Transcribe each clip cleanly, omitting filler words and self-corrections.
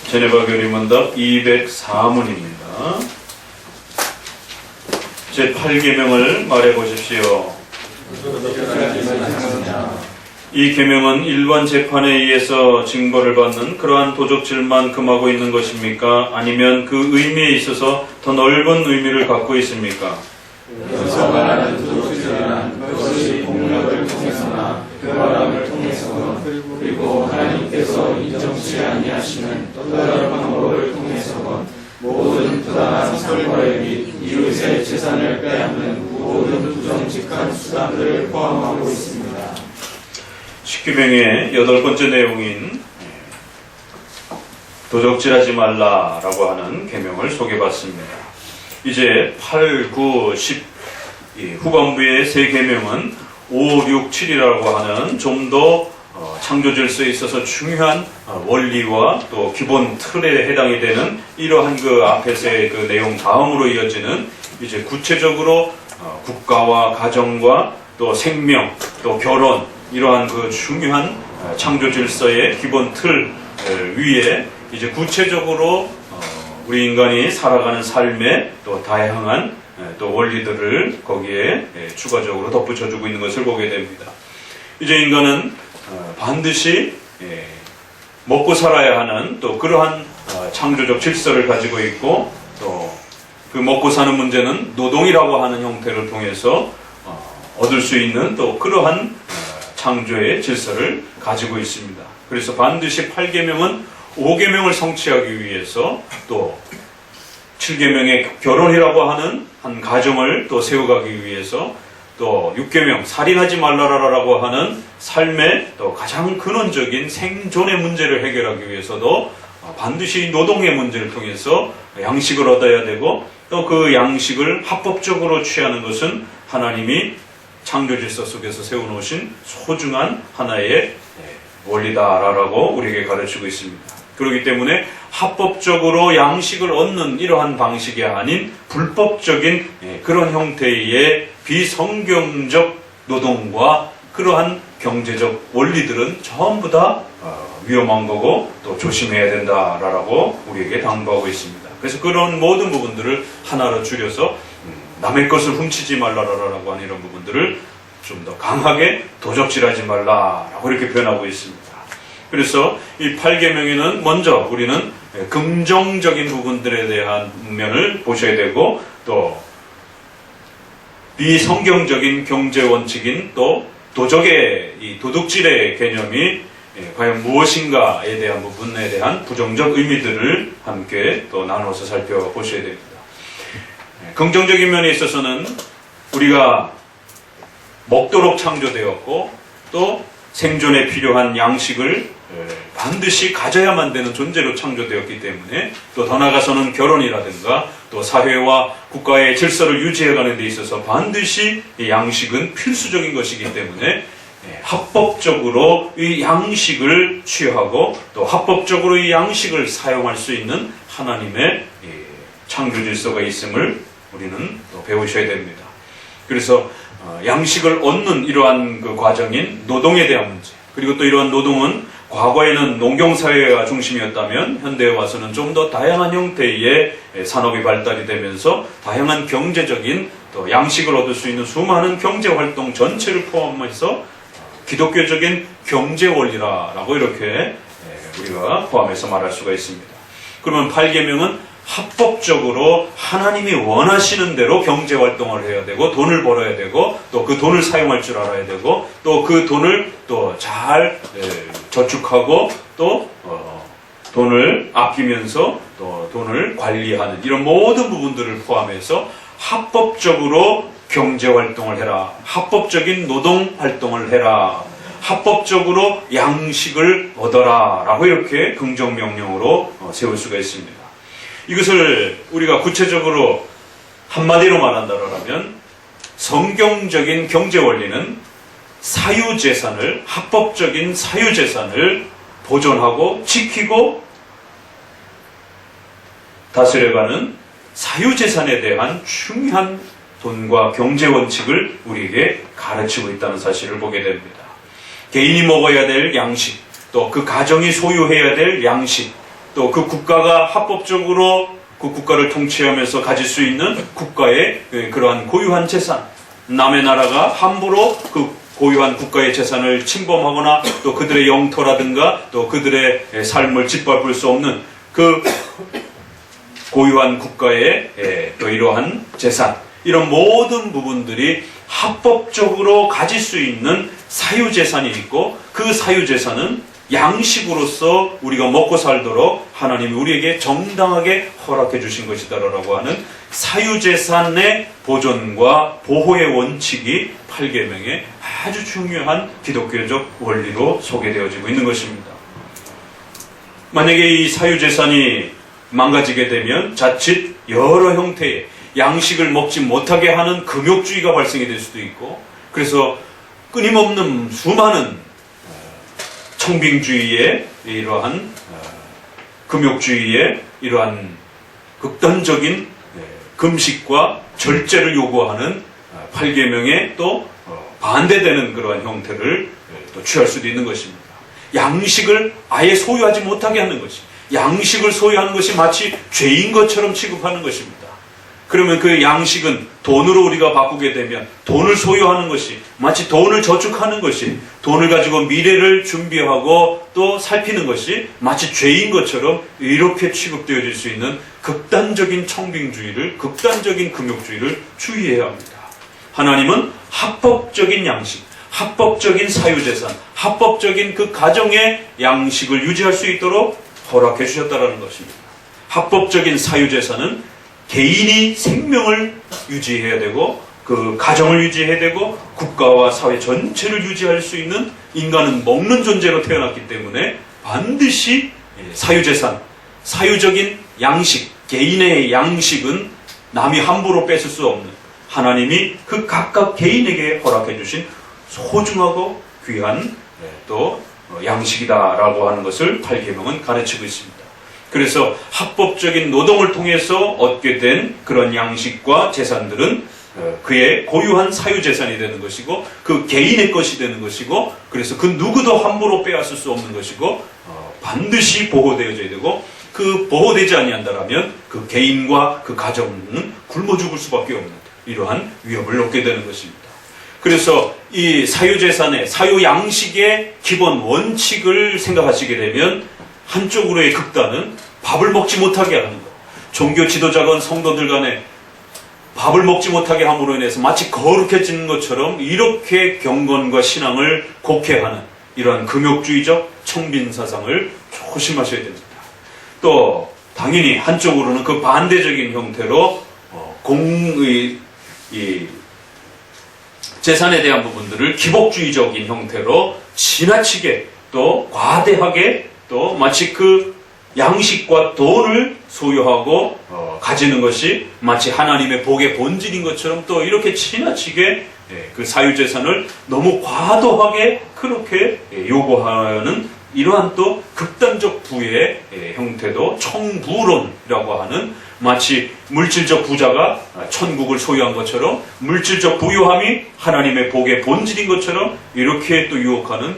제네바 교리문답 204문입니다. 제8계명을 말해보십시오. 이 계명은 일반 재판에 의해서 징벌을 받는 그러한 도적질만 금하고 있는 것입니까? 아니면 그 의미에 있어서 더 넓은 의미를 갖고 있습니까? 여기서 말하는 도적질이란 그것이 폭력을 통해서나 교활함을 통해서 그리고 하나님께서 인정치 아니하시는 또 다른 방법을 통해서 모든 부당한 살벌 및 이웃의 재산을 빼앗는 모든 부정직한 수단들을 포함하고 있습니다. 10계명의 8번째 내용인 도적질하지 말라라고 하는 계명을 소개받습니다. 이제 8, 9, 10 후반부의 세 계명은 5, 6, 7이라고 하는 좀 더 창조 질서에 있어서 중요한 원리와 또 기본 틀에 해당이 되는 이러한 그 앞에서의 그 내용 다음으로 이어지는 이제 구체적으로 국가와 가정과 또 생명 또 결혼 이러한 그 중요한 창조 질서의 기본 틀 위에 이제 구체적으로 우리 인간이 살아가는 삶의 또 다양한 또 원리들을 거기에 추가적으로 덧붙여주고 있는 것을 보게 됩니다. 이제 인간은 반드시 먹고 살아야 하는 또 그러한 창조적 질서를 가지고 있고 또 그 먹고 사는 문제는 노동이라고 하는 형태를 통해서 얻을 수 있는 또 그러한 창조의 질서를 가지고 있습니다. 그래서 반드시 8계명은 5계명을 성취하기 위해서 또 7계명의 결혼이라고 하는 한 가정을 또 세워가기 위해서 또 6계명 살인하지 말라라고 하는 삶의 또 가장 근원적인 생존의 문제를 해결하기 위해서도 반드시 노동의 문제를 통해서 양식을 얻어야 되고 또 그 양식을 합법적으로 취하는 것은 하나님이 창조 질서 속에서 세워놓으신 소중한 하나의 원리다라고 우리에게 가르치고 있습니다. 그렇기 때문에 합법적으로 양식을 얻는 이러한 방식이 아닌 불법적인 그런 형태의 비성경적 노동과 그러한 경제적 원리들은 전부 다 위험한 거고 또 조심해야 된다라고 우리에게 당부하고 있습니다. 그래서 그런 모든 부분들을 하나로 줄여서 남의 것을 훔치지 말라라고 하는 이런 부분들을 좀 더 강하게 도적질하지 말라라고 이렇게 표현하고 있습니다. 그래서 이 8계명에는 먼저 우리는 긍정적인 부분들에 대한 면을 보셔야 되고 또 비성경적인 경제 원칙인 또 도적의 이 도둑질의 개념이 과연 무엇인가에 대한 부분에 대한 부정적 의미들을 함께 또 나눠서 살펴보셔야 됩니다. 긍정적인 면에 있어서는 우리가 먹도록 창조되었고 또 생존에 필요한 양식을 반드시 가져야만 되는 존재로 창조되었기 때문에 또 더 나아가서는 결혼이라든가 또 사회와 국가의 질서를 유지해가는 데 있어서 반드시 이 양식은 필수적인 것이기 때문에 합법적으로 이 양식을 취하고 또 합법적으로 이 양식을 사용할 수 있는 하나님의 창조 질서가 있음을 우리는 또 배우셔야 됩니다. 그래서 양식을 얻는 이러한 그 과정인 노동에 대한 문제 그리고 또 이러한 노동은 과거에는 농경사회가 중심이었다면 현대에 와서는 좀 더 다양한 형태의 산업이 발달이 되면서 다양한 경제적인 또 양식을 얻을 수 있는 수많은 경제활동 전체를 포함해서 기독교적인 경제원리라고 이렇게 우리가 포함해서 말할 수가 있습니다. 그러면 8계명은 합법적으로 하나님이 원하시는 대로 경제활동을 해야 되고 돈을 벌어야 되고 또 그 돈을 사용할 줄 알아야 되고 또 그 돈을 또 잘 저축하고 또 돈을 아끼면서 또 돈을 관리하는 이런 모든 부분들을 포함해서 합법적으로 경제활동을 해라. 합법적인 노동활동을 해라. 합법적으로 양식을 얻어라. 라고 이렇게 긍정명령으로 세울 수가 있습니다. 이것을 우리가 구체적으로 한마디로 말한다면 성경적인 경제원리는 사유재산을 합법적인 사유재산을 보존하고 지키고 다스려가는 사유재산에 대한 중요한 돈과 경제원칙을 우리에게 가르치고 있다는 사실을 보게 됩니다. 개인이 먹어야 될 양식, 또 그 가정이 소유해야 될 양식, 또 그 국가가 합법적으로 그 국가를 통치하면서 가질 수 있는 국가의 그러한 고유한 재산, 남의 나라가 함부로 그 고유한 국가의 재산을 침범하거나 또 그들의 영토라든가 또 그들의 삶을 짓밟을 수 없는 그 고유한 국가의 또 이러한 재산, 이런 모든 부분들이 합법적으로 가질 수 있는 사유재산이 있고, 그 사유재산은 양식으로서 우리가 먹고 살도록 하나님이 우리에게 정당하게 허락해 주신 것이다라고 하는 사유재산의 보존과 보호의 원칙이 8계명의 아주 중요한 기독교적 원리로 소개되어지고 있는 것입니다. 만약에 이 사유재산이 망가지게 되면 자칫 여러 형태의 양식을 먹지 못하게 하는 금욕주의가 발생이 될 수도 있고, 그래서 끊임없는 수많은 청빙주의의 이러한 금욕주의의 이러한 극단적인 금식과 절제를 요구하는 8계명에 또 반대되는 그러한 형태를 또 취할 수도 있는 것입니다. 양식을 아예 소유하지 못하게 하는 것이, 양식을 소유하는 것이 마치 죄인 것처럼 취급하는 것입니다. 그러면 그 양식은 돈으로 우리가 바꾸게 되면 돈을 소유하는 것이 마치 돈을 저축하는 것이, 돈을 가지고 미래를 준비하고 또 살피는 것이 마치 죄인 것처럼 이렇게 취급되어질 수 있는 극단적인 청빙주의를, 극단적인 금욕주의를 주의해야 합니다. 하나님은 합법적인 양식, 합법적인 사유재산, 합법적인 그 가정의 양식을 유지할 수 있도록 허락해 주셨다는 것입니다. 합법적인 사유재산은 개인이 생명을 유지해야 되고, 그 가정을 유지해야 되고, 국가와 사회 전체를 유지할 수 있는, 인간은 먹는 존재로 태어났기 때문에 반드시 사유재산, 사유적인 양식, 개인의 양식은 남이 함부로 뺏을 수 없는, 하나님이 그 각각 개인에게 허락해 주신 소중하고 귀한 또 양식이다라고 하는 것을 8계명은 가르치고 있습니다. 그래서 합법적인 노동을 통해서 얻게 된 그런 양식과 재산들은 그의 고유한 사유재산이 되는 것이고, 그 개인의 것이 되는 것이고, 그래서 그 누구도 함부로 빼앗을 수 없는 것이고, 반드시 보호되어져야 되고, 그 보호되지 아니한다면 그 개인과 그 가정은 굶어 죽을 수밖에 없는 이러한 위협을 얻게 되는 것입니다. 그래서 이 사유재산의, 사유양식의 기본 원칙을 생각하시게 되면 한쪽으로의 극단은 밥을 먹지 못하게 하는 것, 종교 지도자건 성도들 간에 밥을 먹지 못하게 함으로 인해서 마치 거룩해지는 것처럼 이렇게 경건과 신앙을 곡해하는 이러한 금욕주의적 청빈사상을 조심하셔야 됩니다. 또 당연히 한쪽으로는 그 반대적인 형태로 재산에 대한 부분들을 기복주의적인 형태로 지나치게 또 과대하게 또 마치 그 양식과 돈을 소유하고 가지는 것이 마치 하나님의 복의 본질인 것처럼 또 이렇게 지나치게 그 사유재산을 너무 과도하게 그렇게 요구하는 이러한 또 극단적 부의 형태도 청부론이라고 하는, 마치 물질적 부자가 천국을 소유한 것처럼 물질적 부유함이 하나님의 복의 본질인 것처럼 이렇게 또 유혹하는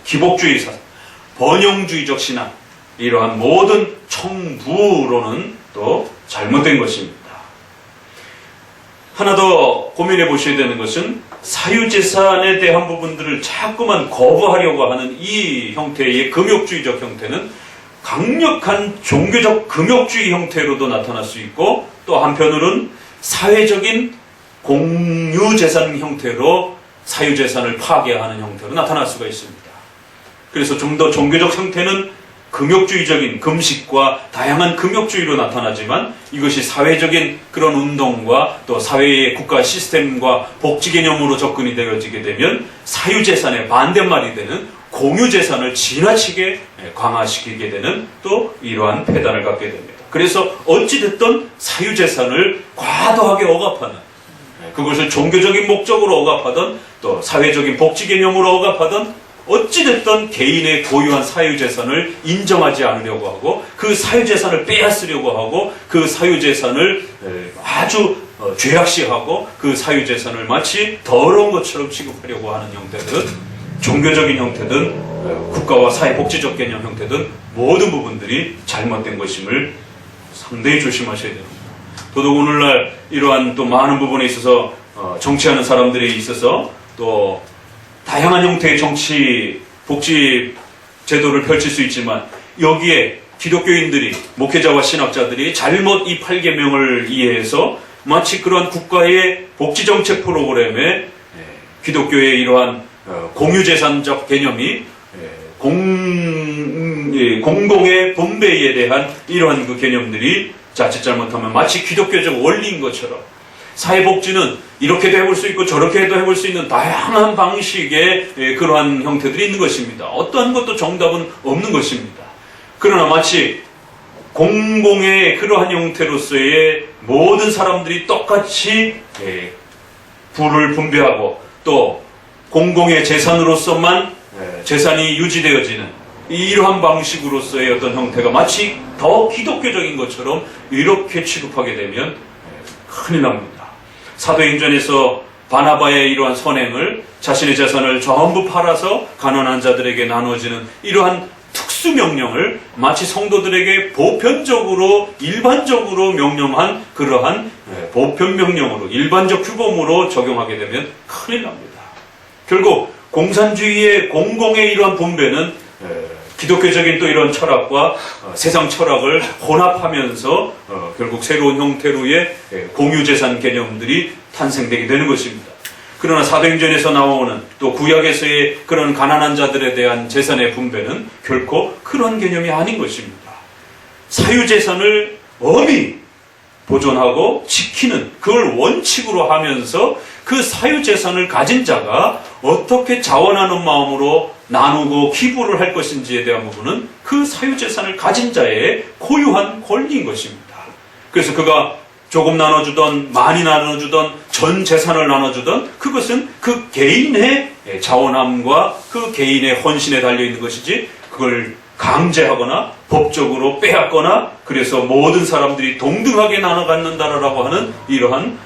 기복주의 사상, 번영주의적 신앙, 이러한 모든 청부론은 또 잘못된 것입니다. 하나 더 고민해 보셔야 되는 것은 사유재산에 대한 부분들을 자꾸만 거부하려고 하는 이 형태의 금욕주의적 형태는 강력한 종교적 금욕주의 형태로도 나타날 수 있고, 또 한편으로는 사회적인 공유재산 형태로 사유재산을 파괴하는 형태로 나타날 수가 있습니다. 그래서 좀 더 종교적 형태는 금욕주의적인 금식과 다양한 금욕주의로 나타나지만, 이것이 사회적인 그런 운동과 또 사회의 국가 시스템과 복지 개념으로 접근이 되어지게 되면 사유재산의 반대말이 되는 공유재산을 지나치게 강화시키게 되는 또 이러한 폐단을 갖게 됩니다. 그래서 어찌됐든 사유재산을 과도하게 억압하는, 그것을 종교적인 목적으로 억압하든 또 사회적인 복지 개념으로 억압하든 어찌됐든 개인의 고유한 사유재산을 인정하지 않으려고 하고, 그 사유재산을 빼앗으려고 하고, 그 사유재산을 아주 죄악시하고 그 사유재산을 마치 더러운 것처럼 취급하려고 하는 형태들은 종교적인 형태든 국가와 사회복지적 개념 형태든 모든 부분들이 잘못된 것임을 상당히 조심하셔야 됩니다. 더더욱 오늘날 이러한 또 많은 부분에 있어서 정치하는 사람들에 있어서 또 다양한 형태의 정치 복지 제도를 펼칠 수 있지만 여기에 기독교인들이 목회자와 신학자들이 잘못 이 8계명을 이해해서 마치 그러한 국가의 복지정책 프로그램에 기독교의 이러한 공유재산적 개념이 공동의 분배에 대한 이러한 그 개념들이 자칫 잘못하면 마치 기독교적 원리인 것처럼 사회복지는 이렇게도 해볼 수 있고 저렇게도 해볼 수 있는 다양한 방식의 그러한 형태들이 있는 것입니다. 어떠한 것도 정답은 없는 것입니다. 그러나 마치 공공의 그러한 형태로서의 모든 사람들이 똑같이 부를 분배하고 또 공공의 재산으로서만 재산이 유지되어지는 이러한 방식으로서의 어떤 형태가 마치 더 기독교적인 것처럼 이렇게 취급하게 되면 큰일 납니다. 사도행전에서 바나바의 이러한 선행을 자신의 재산을 전부 팔아서 가난한 자들에게 나눠지는 이러한 특수명령을 마치 성도들에게 보편적으로 일반적으로 명령한 그러한 보편명령으로 일반적 규범으로 적용하게 되면 큰일 납니다. 결국 공산주의의 공공의 이러한 분배는 기독교적인 또 이런 철학과 세상 철학을 혼합하면서 결국 새로운 형태로의 공유재산 개념들이 탄생되게 되는 것입니다. 그러나 사도행전에서 나오는 또 구약에서의 그런 가난한 자들에 대한 재산의 분배는 결코 그런 개념이 아닌 것입니다. 사유재산을 엄히 보존하고 지키는 그걸 원칙으로 하면서 그 사유재산을 가진 자가 어떻게 자원하는 마음으로 나누고 기부를 할 것인지에 대한 부분은 그 사유재산을 가진 자의 고유한 권리인 것입니다. 그래서 그가 조금 나눠주던 많이 나눠주던 전 재산을 나눠주던 그것은 그 개인의 자원함과 그 개인의 헌신에 달려있는 것이지 그걸 강제하거나 법적으로 빼앗거나 그래서 모든 사람들이 동등하게 나눠 갖는다라고 하는 이러한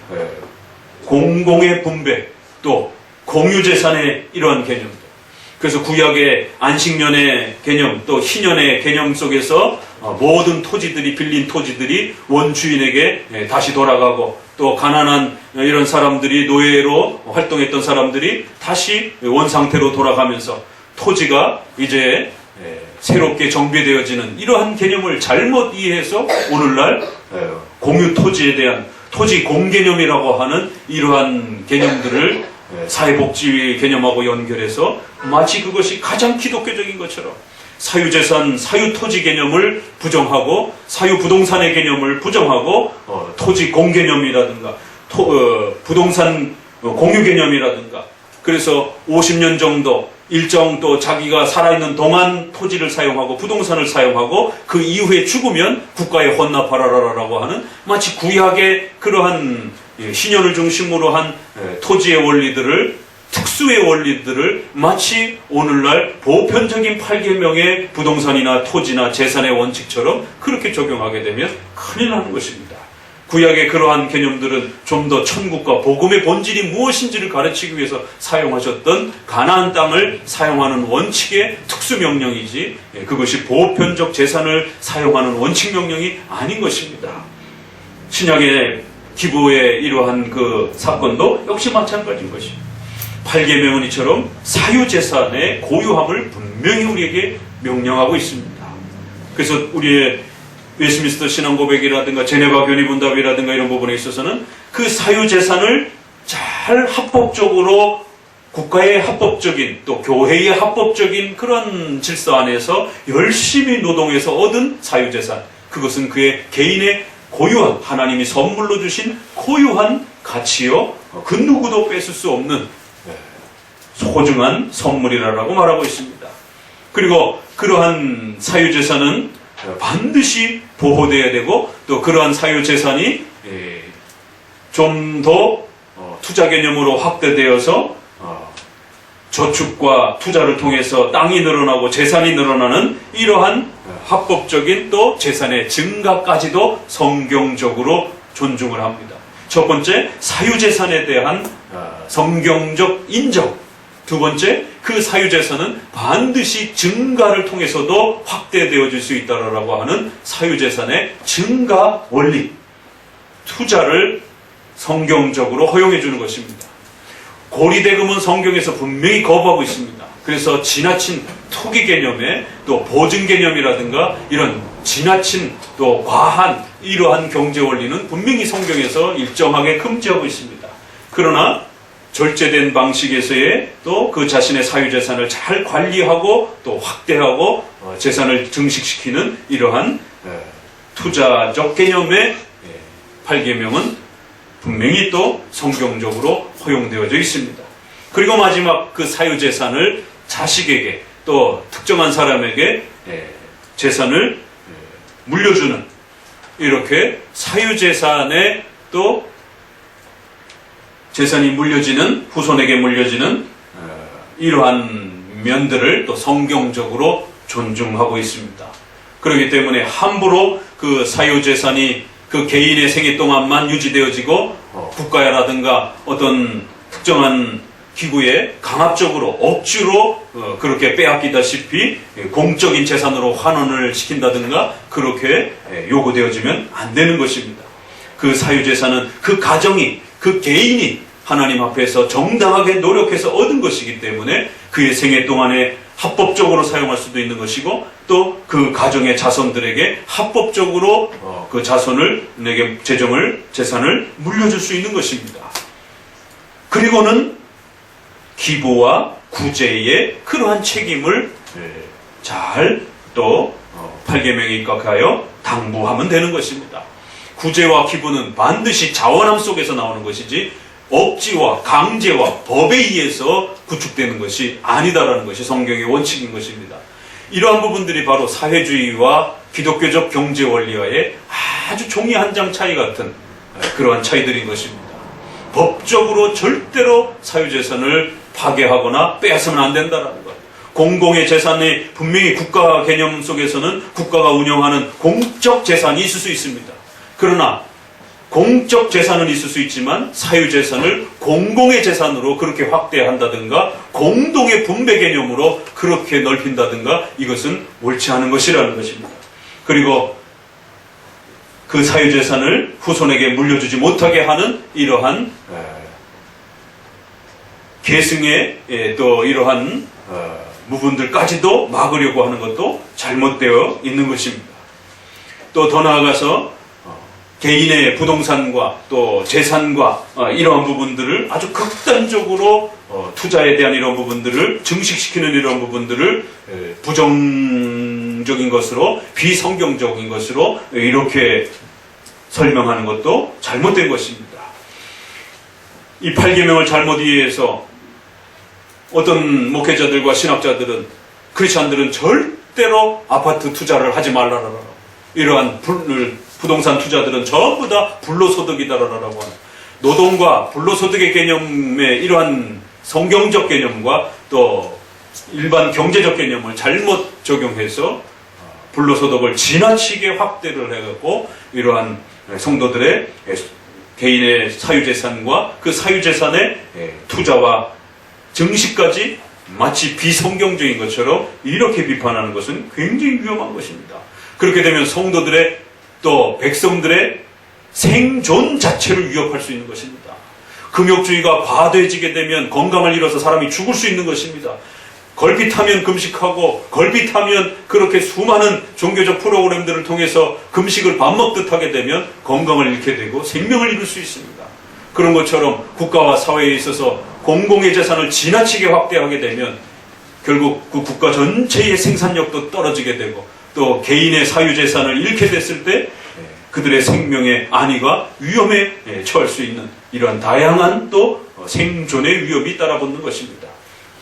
공공의 분배 또 공유재산의 이러한 개념들. 그래서 구약의 안식년의 개념 또 희년의 개념 속에서 모든 토지들이 빌린 토지들이 원주인에게 다시 돌아가고 또 가난한 이런 사람들이 노예로 활동했던 사람들이 다시 원상태로 돌아가면서 토지가 이제 새롭게 정비되어지는 이러한 개념을 잘못 이해해서 오늘날 공유 토지에 대한 토지 공개념이라고 하는 이러한 개념들을 사회복지 개념하고 연결해서 마치 그것이 가장 기독교적인 것처럼 사유재산, 사유토지 개념을 부정하고 사유부동산의 개념을 부정하고 토지 공개념이라든가 부동산 공유 개념이라든가 그래서 50년 정도 일정 또 자기가 살아있는 동안 토지를 사용하고 부동산을 사용하고 그 이후에 죽으면 국가에 헌납하라라고 하는 마치 구약의 그러한 신현을 중심으로 한 토지의 원리들을 특수의 원리들을 마치 오늘날 보편적인 8계명의 부동산이나 토지나 재산의 원칙처럼 그렇게 적용하게 되면 큰일 나는 것입니다. 구약의 그러한 개념들은 좀 더 천국과 복음의 본질이 무엇인지를 가르치기 위해서 사용하셨던 가나안 땅을 사용하는 원칙의 특수명령이지 그것이 보편적 재산을 사용하는 원칙명령이 아닌 것입니다. 신약의 기부의 이러한 그 사건도 역시 마찬가지인 것입니다. 8계명은 이처럼 사유재산의 고유함을 분명히 우리에게 명령하고 있습니다. 그래서 우리의 웨스트민스터 신앙고백이라든가 제네바 교리분답이라든가 이런 부분에 있어서는 그 사유재산을 잘 합법적으로 국가의 합법적인 또 교회의 합법적인 그런 질서 안에서 열심히 노동해서 얻은 사유재산 그것은 그의 개인의 고유한 하나님이 선물로 주신 고유한 가치요 그 누구도 뺏을 수 없는 소중한 선물이라고 말하고 있습니다. 그리고 그러한 사유재산은 반드시 보호되어야 되고 또 그러한 사유재산이 좀 더 투자 개념으로 확대되어서 저축과 투자를 통해서 땅이 늘어나고 재산이 늘어나는 이러한 합법적인 또 재산의 증가까지도 성경적으로 존중을 합니다. 첫 번째 사유재산에 대한 성경적 인정 두 번째, 그 사유재산은 반드시 증가를 통해서도 확대되어질 수 있다라고 하는 사유재산의 증가 원리, 투자를 성경적으로 허용해 주는 것입니다. 고리대금은 성경에서 분명히 거부하고 있습니다. 그래서 지나친 투기 개념에 또 보증 개념이라든가 이런 지나친 또 과한 이러한 경제 원리는 분명히 성경에서 일정하게 금지하고 있습니다. 그러나 절제된 방식에서의 또 그 자신의 사유재산을 잘 관리하고 또 확대하고 재산을 증식시키는 이러한 투자적 개념의 8계명은 분명히 또 성경적으로 허용되어져 있습니다. 그리고 마지막 그 사유재산을 자식에게 또 특정한 사람에게 재산을 물려주는 이렇게 사유재산에 또 재산이 물려지는 후손에게 물려지는 이러한 면들을 또 성경적으로 존중하고 있습니다. 그렇기 때문에 함부로 그 사유재산이 그 개인의 생애 동안만 유지되어지고 국가라든가 어떤 특정한 기구에 강압적으로 억지로 그렇게 빼앗기다시피 공적인 재산으로 환원을 시킨다든가 그렇게 요구되어지면 안 되는 것입니다. 그 사유재산은 그 가정이 그 개인이 하나님 앞에서 정당하게 노력해서 얻은 것이기 때문에 그의 생애 동안에 합법적으로 사용할 수도 있는 것이고 또 그 가정의 자손들에게 합법적으로 그 자손을 내게 재산을 물려줄 수 있는 것입니다. 그리고는 기부와 구제의 그러한 책임을 잘 또 8계명에 입각하여 당부하면 되는 것입니다. 구제와 기부는 반드시 자원함 속에서 나오는 것이지 억지와 강제와 법에 의해서 구축되는 것이 아니다라는 것이 성경의 원칙인 것입니다. 이러한 부분들이 바로 사회주의와 기독교적 경제 원리와의 아주 종이 한 장 차이 같은 그러한 차이들인 것입니다. 법적으로 절대로 사유재산을 파괴하거나 빼앗으면 안 된다는 것. 공공의 재산이 분명히 국가 개념 속에서는 국가가 운영하는 공적 재산이 있을 수 있습니다. 그러나 공적 재산은 있을 수 있지만 사유재산을 공공의 재산으로 그렇게 확대한다든가 공동의 분배 개념으로 그렇게 넓힌다든가 이것은 옳지 않은 것이라는 것입니다. 그리고 그 사유재산을 후손에게 물려주지 못하게 하는 이러한 계승의 또 이러한 부분들까지도 막으려고 하는 것도 잘못되어 있는 것입니다. 또 더 나아가서 개인의 부동산과 또 재산과 이러한 부분들을 아주 극단적으로 투자에 대한 이런 부분들을 증식시키는 이런 부분들을 부정적인 것으로 비성경적인 것으로 이렇게 설명하는 것도 잘못된 것입니다. 이 8계명을 잘못 이해해서 어떤 목회자들과 신학자들은 크리스찬들은 절대로 아파트 투자를 하지 말라라고 이러한 부동산 투자들은 전부 다 불로소득이다라고 하는 노동과 불로소득의 개념의 이러한 성경적 개념과 또 일반 경제적 개념을 잘못 적용해서 불로소득을 지나치게 확대를 해갖고 이러한 성도들의 개인의 사유재산과 그 사유재산의 투자와 증식까지 마치 비성경적인 것처럼 이렇게 비판하는 것은 굉장히 위험한 것입니다. 그렇게 되면 성도들의 또 백성들의 생존 자체를 위협할 수 있는 것입니다. 금욕주의가 과도해지게 되면 건강을 잃어서 사람이 죽을 수 있는 것입니다. 걸핏하면 금식하고 걸핏하면 그렇게 수많은 종교적 프로그램들을 통해서 금식을 밥 먹듯 하게 되면 건강을 잃게 되고 생명을 잃을 수 있습니다. 그런 것처럼 국가와 사회에 있어서 공공의 재산을 지나치게 확대하게 되면 결국 그 국가 전체의 생산력도 떨어지게 되고 또 개인의 사유재산을 잃게 됐을 때 그들의 생명의 안위가 위험에 처할 수 있는 이러한 다양한 또 생존의 위협이 따라붙는 것입니다.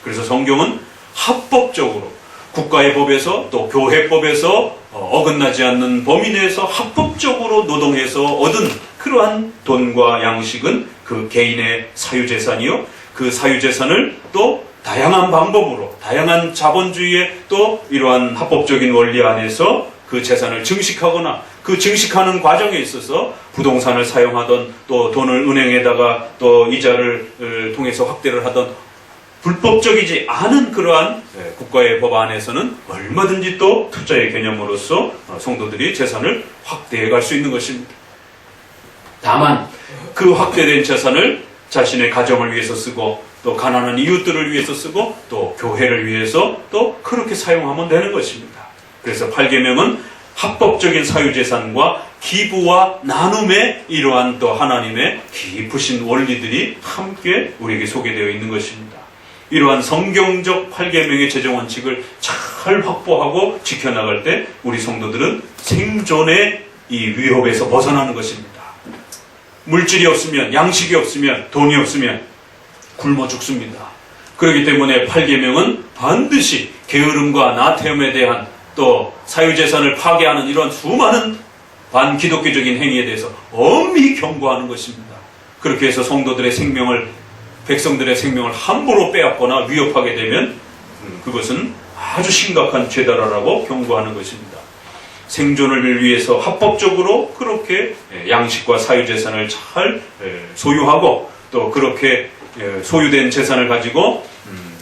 그래서 성경은 합법적으로 국가의 법에서 또 교회법에서 어긋나지 않는 범위 내에서 합법적으로 노동해서 얻은 그러한 돈과 양식은 그 개인의 사유재산이요. 그 사유재산을 또 다양한 방법으로 다양한 자본주의의 또 이러한 합법적인 원리 안에서 그 재산을 증식하거나 그 증식하는 과정에 있어서 부동산을 사용하던 또 돈을 은행에다가 또 이자를 통해서 확대를 하던 불법적이지 않은 그러한 국가의 법 안에서는 얼마든지 또 투자의 개념으로서 성도들이 재산을 확대해 갈 수 있는 것입니다. 다만 그 확대된 재산을 자신의 가정을 위해서 쓰고 또 가난한 이웃들을 위해서 쓰고 또 교회를 위해서 또 그렇게 사용하면 되는 것입니다. 그래서 8계명은 합법적인 사유재산과 기부와 나눔의 이러한 또 하나님의 깊으신 원리들이 함께 우리에게 소개되어 있는 것입니다. 이러한 성경적 8계명의 재정 원칙을 잘 확보하고 지켜나갈 때 우리 성도들은 생존의 이 위협에서 벗어나는 것입니다. 물질이 없으면, 양식이 없으면, 돈이 없으면 굶어 죽습니다. 그렇기 때문에 8계명은 반드시 게으름과 나태함에 대한 또 사유재산을 파괴하는 이런 수많은 반기독교적인 행위에 대해서 엄히 경고하는 것입니다. 그렇게 해서 성도들의 생명을, 백성들의 생명을 함부로 빼앗거나 위협하게 되면 그것은 아주 심각한 죄다라고 경고하는 것입니다. 생존을 위해서 합법적으로 그렇게 양식과 사유재산을 잘 소유하고 또 그렇게 소유된 재산을 가지고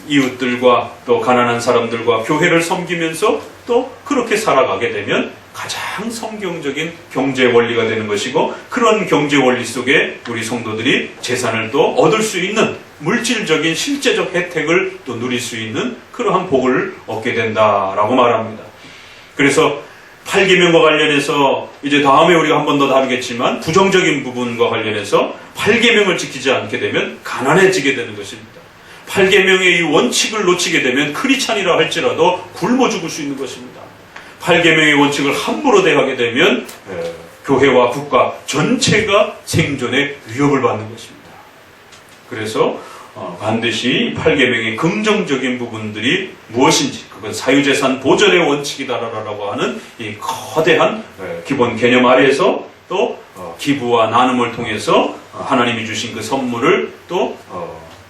이웃들과 또 가난한 사람들과 교회를 섬기면서 또 그렇게 살아가게 되면 가장 성경적인 경제 원리가 되는 것이고, 그런 경제 원리 속에 우리 성도들이 재산을 또 얻을 수 있는 물질적인 실제적 혜택을 또 누릴 수 있는 그러한 복을 얻게 된다라고 말합니다. 그래서 8계명과 관련해서 이제 다음에 우리가 한 번 더 다루겠지만 부정적인 부분과 관련해서 8계명을 지키지 않게 되면 가난해지게 되는 것입니다. 8계명의 이 원칙을 놓치게 되면 크리스찬이라 할지라도 굶어 죽을 수 있는 것입니다. 8계명의 원칙을 함부로 대하게 되면 교회와 국가 전체가 생존의 위협을 받는 것입니다. 그래서 반드시 8계명의 긍정적인 부분들이 무엇인지, 그건 사유재산 보전의 원칙이다라고 하는 이 거대한 기본 개념 아래에서 또 기부와 나눔을 통해서 하나님이 주신 그 선물을 또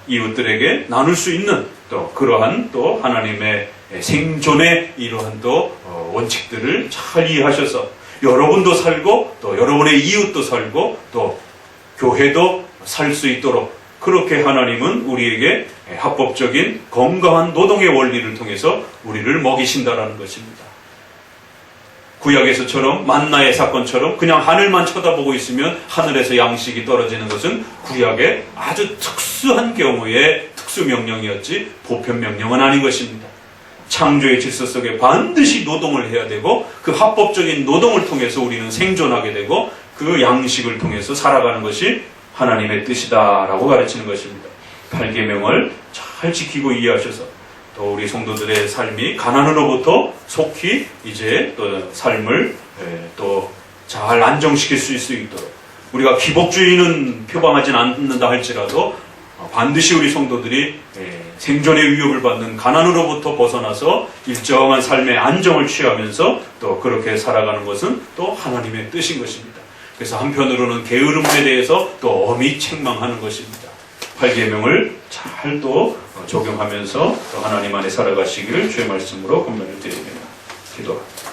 이웃들에게 나눌 수 있는 또 그러한 또 하나님의 생존의 이러한 또 원칙들을 잘 이해하셔서 여러분도 살고 또 여러분의 이웃도 살고 또 교회도 살 수 있도록 그렇게 하나님은 우리에게 합법적인 건강한 노동의 원리를 통해서 우리를 먹이신다라는 것입니다. 구약에서처럼 만나의 사건처럼 그냥 하늘만 쳐다보고 있으면 하늘에서 양식이 떨어지는 것은 구약의 아주 특수한 경우의 특수명령이었지 보편명령은 아닌 것입니다. 창조의 질서 속에 반드시 노동을 해야 되고 그 합법적인 노동을 통해서 우리는 생존하게 되고 그 양식을 통해서 살아가는 것이 하나님의 뜻이다라고 가르치는 것입니다. 8계명을 잘 지키고 이해하셔서 또 우리 성도들의 삶이 가난으로부터 속히 이제 또 삶을 또 잘 안정시킬 수 있도록, 우리가 기복주의는 표방하진 않는다 할지라도 반드시 우리 성도들이 생존의 위협을 받는 가난으로부터 벗어나서 일정한 삶의 안정을 취하면서 또 그렇게 살아가는 것은 또 하나님의 뜻인 것입니다. 그래서 한편으로는 게으름에 대해서 또 엄히 책망하는 것입니다. 8계명을 잘 또 적용하면서 또 하나님 안에 살아가시기를 주의 말씀으로 권면을 드립니다. 기도합니다.